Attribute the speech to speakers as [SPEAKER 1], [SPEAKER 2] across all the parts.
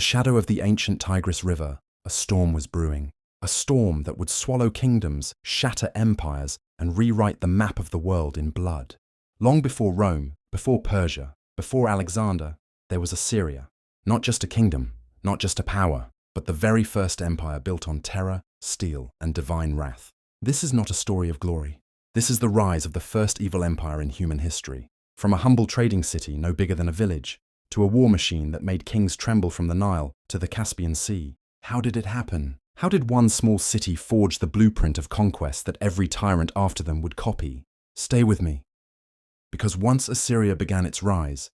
[SPEAKER 1] the shadow of the ancient Tigris River, a storm was brewing. A storm that would swallow kingdoms, shatter empires, and rewrite the map of the world in blood. Long before Rome, before Persia, before Alexander, there was Assyria. Not just a kingdom, not just a power, but the very first empire built on terror, steel, and divine wrath. This is not a story of glory. This is the rise of the first evil empire in human history. From a humble trading city no bigger than a village, to a war machine that made kings tremble from the Nile to the Caspian Sea. How did it happen? How did one small city forge the blueprint of conquest that every tyrant after them would copy? Stay with me. Because once Assyria began its rise,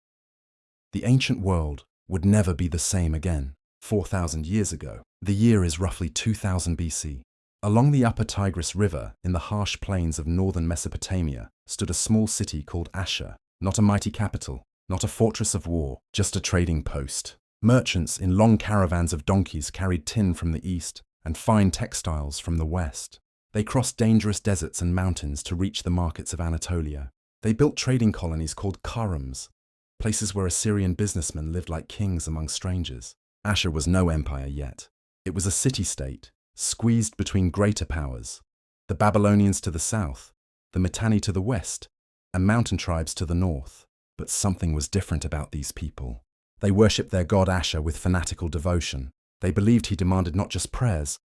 [SPEAKER 1] the ancient world would never be the same again. 4,000 years ago, the year is roughly 2000 BC. Along the upper Tigris River, in the harsh plains of northern Mesopotamia, stood a small city called Ashur. Not a mighty capital, not a fortress of war, just a trading post. Merchants in long caravans of donkeys carried tin from the east and fine textiles from the west. They crossed dangerous deserts and mountains to reach the markets of Anatolia. They built trading colonies called harems, places where Assyrian businessmen lived like kings among strangers. Ashur was no empire yet. It was a city-state, squeezed between greater powers. The Babylonians to the south, the Mitanni to the west, and mountain tribes to the north. But something was different about these people. They worshipped their god Ashur with fanatical devotion. They believed he demanded not just prayers,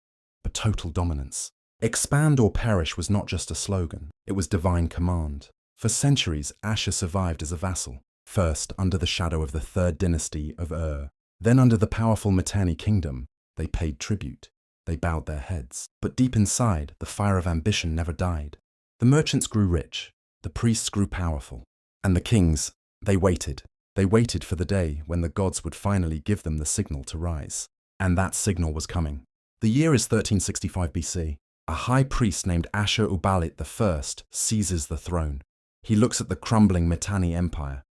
[SPEAKER 1] but total dominance. Expand or perish was not just a slogan, it was divine command. For centuries, Ashur survived as a vassal, first under the shadow of the third dynasty of Ur. Then under the powerful Mitanni kingdom, they paid tribute. They bowed their heads. But deep inside, the fire of ambition never died. The merchants grew rich, the priests grew powerful, and the kings, they waited. They waited for the day when the gods would finally give them the signal to rise. And that signal was coming. The year is 1365 BC. A high priest named Ashur-Uballit I seizes the throne. He looks at the crumbling Mitanni empire,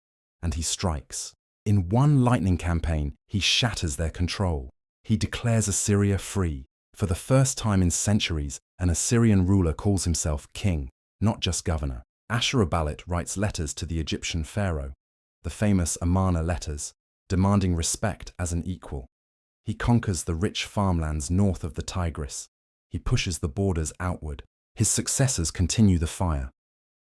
[SPEAKER 1] and he strikes. In one lightning campaign, he shatters their control. He declares Assyria free. For the first time in centuries, an Assyrian ruler calls himself king, not just governor. Ashur-Uballit writes letters to the Egyptian pharaoh, the famous Amarna letters, demanding respect as an equal. He conquers the rich farmlands north of the Tigris. He pushes the borders outward. His successors continue the fire.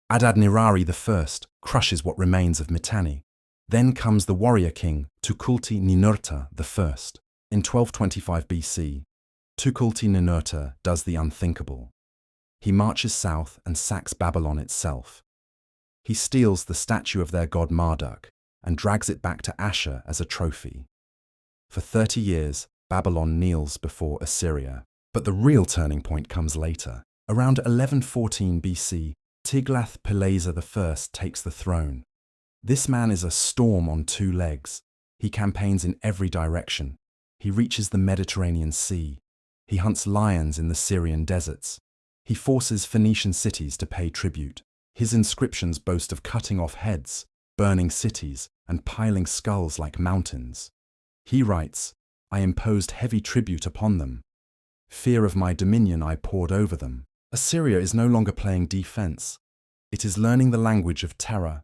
[SPEAKER 1] Adad-nirari I crushes what remains of Mitanni. Then comes the warrior king Tukulti-Ninurta I. In 1225 BC, Tukulti-Ninurta does the unthinkable. He marches south and sacks Babylon itself. He steals the statue of their god Marduk and drags it back to Ashur as a trophy. For 30 years, Babylon kneels before Assyria. But the real turning point comes later. Around 1114 BC, Tiglath-Pileser I takes the throne. This man is a storm on two legs. He campaigns in every direction. He reaches the Mediterranean Sea. He hunts lions in the Syrian deserts. He forces Phoenician cities to pay tribute. His inscriptions boast of cutting off heads, burning cities, and piling skulls like mountains. He writes, "I imposed heavy tribute upon them. Fear of my dominion I poured over them." Assyria is no longer playing defense. It is learning the language of terror,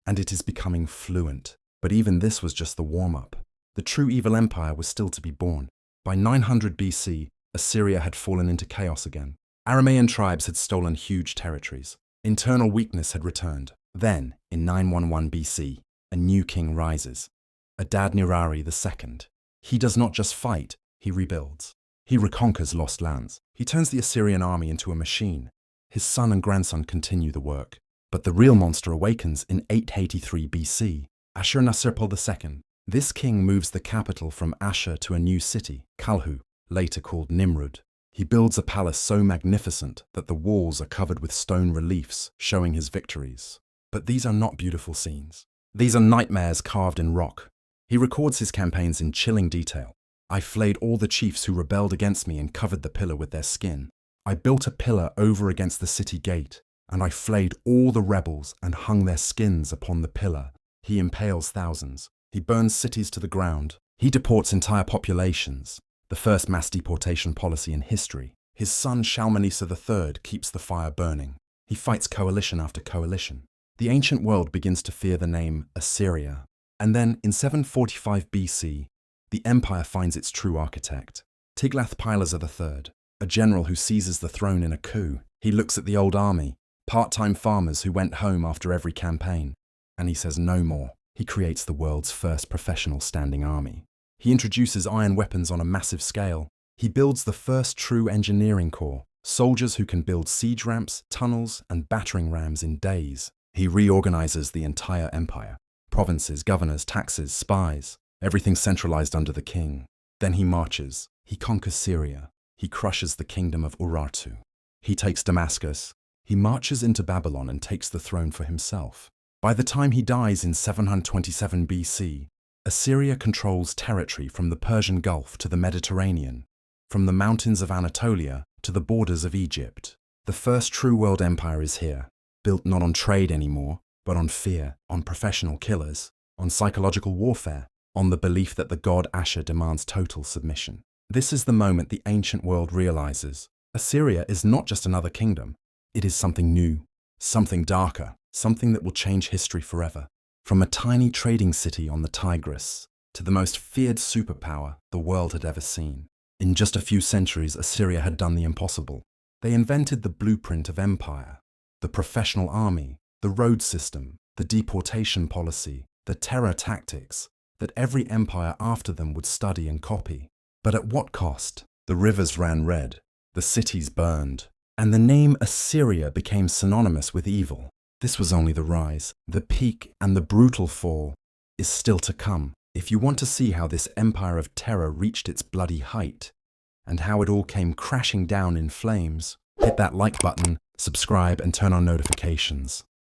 [SPEAKER 1] and it is becoming fluent. But even this was just the warm-up. The true evil empire was still to be born. By 900 BC, Assyria had fallen into chaos again. Aramaean tribes had stolen huge territories. Internal weakness had returned. Then, in 911 BC, a new king rises, Adad-nirari II. He does not just fight, he rebuilds. He reconquers lost lands. He turns the Assyrian army into a machine. His son and grandson continue the work. But the real monster awakens in 883 BC, Ashurnasirpal II. This king moves the capital from Ashur to a new city, Kalhu, later called Nimrud. He builds a palace so magnificent that the walls are covered with stone reliefs showing his victories. But these are not beautiful scenes. These are nightmares carved in rock. He records his campaigns in chilling detail. "I flayed all the chiefs who rebelled against me and covered the pillar with their skin. I built a pillar over against the city gate, and I flayed all the rebels and hung their skins upon the pillar." He impales thousands. He burns cities to the ground. He deports entire populations, the first mass deportation policy in history. His son Shalmaneser III keeps the fire burning. He fights coalition after coalition. The ancient world begins to fear the name Assyria. And then, in 745 BC, the empire finds its true architect. Tiglath-Pileser III, a general who seizes the throne in a coup. He looks at the old army, part-time farmers who went home after every campaign, and he says no more. He creates the world's first professional standing army. He introduces iron weapons on a massive scale. He builds the first true engineering corps, soldiers who can build siege ramps, tunnels, and battering rams in days. He reorganizes the entire empire. Provinces, governors, taxes, spies, everything centralized under the king. Then he marches. He conquers Syria. He crushes the kingdom of Urartu. He takes Damascus. He marches into Babylon and takes the throne for himself. By the time he dies in 727 BC, Assyria controls territory from the Persian Gulf to the Mediterranean, from the mountains of Anatolia to the borders of Egypt. The first true world empire is here, built not on trade anymore, but on fear, on professional killers, on psychological warfare, on the belief that the god Ashur demands total submission. This is the moment the ancient world realizes Assyria is not just another kingdom. It is something new, something darker, something that will change history forever. From a tiny trading city on the Tigris to the most feared superpower the world had ever seen. In just a few centuries, Assyria had done the impossible. They invented the blueprint of empire, the professional army, the road system, the deportation policy, the terror tactics that every empire after them would study and copy. But at what cost? The rivers ran red, the cities burned, and the name Assyria became synonymous with evil. This was only the rise. The peak and the brutal fall is still to come. If you want to see how this empire of terror reached its bloody height and how it all came crashing down in flames, hit that like button, subscribe, and turn on notifications.